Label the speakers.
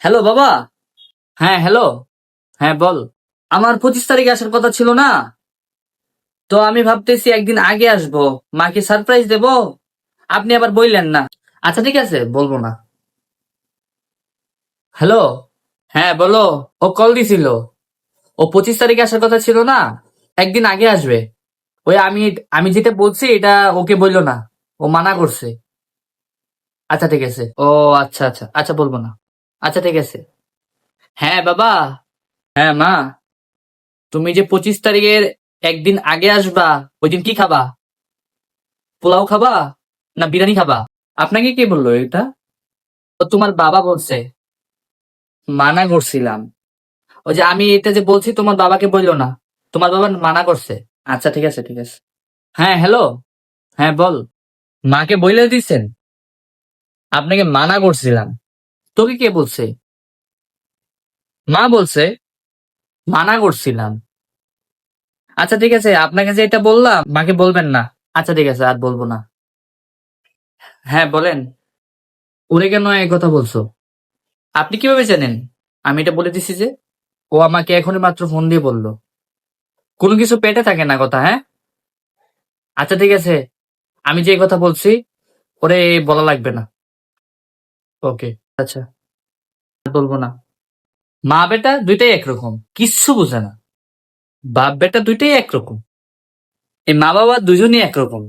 Speaker 1: Hello বাবা। হ্যাঁ hello. হ্যাঁ বল। আমার 25 তারিখে আসার কথা ছিল না? তো আমি ভাবতেছি একদিন আগে আসবো, মাকে সারপ্রাইজ দেব। আপনি আবার বললেন না। আচ্ছা ঠিক আছে, বলবো না। হ্যালো। হ্যাঁ বলো। ও কল দিছিল। ও 25 তারিখে আসার কথা ছিল না? একদিন আগে আসবে। ওই আমি আমি যেটা বলছি এটা ওকে বললো না। ও মানা করছে। আচ্ছা ঠিক আছে। ও আচ্ছা আচ্ছা আচ্ছা, বলবো না। আচ্ছা ঠিক আছে। হ্যাঁ বাবা। হ্যাঁ মা। তুমি যে 25 তারিখের একদিন আগে আসবা, ওই দিন কি খাবা? পোলাও খাবা না বিরিয়ানি খাবা? আপনাকে কে বললো এটা? ও তোমার বাবা বলছে। মানা করছিলাম। ওই যে আমি এটা যে বলছি তোমার বাবাকে বললো না। তোমার বাবা মানা করছে। আচ্ছা ঠিক আছে ঠিক আছে। হ্যাঁ হ্যালো। হ্যাঁ বল। মাকে বইলে দিছেন? আপনাকে মানা করছিলাম। তোকে কে বলছে? মা বলছে। মানা করছিলাম। আচ্ছা ঠিক আছে, আপনাকে যে এটা বললাম মাকে বলবেন না। আচ্ছা ঠিক আছে, আর বলবো না। হ্যাঁ বলেন। ওরে কেন এই কথা বলছো? আপনি কিভাবে জানেন? আমি এটা বলে দিছি যে। ও আমাকে এখনই মাত্র ফোন দিয়ে বললো। কোনো কিছু পেটে থাকে না কথা, হ্যাঁ। আচ্ছা ঠিক আছে, আমি যে কথা বলছি ওরে বলা লাগবে না। ওকে। আচ্ছা, আর বলবো না। মা বেটা দুইটাই একরকম, কিচ্ছু বোঝে না। বাপ বেটা দুইটাই একরকম। এই মা বাবা দুজনই একরকম।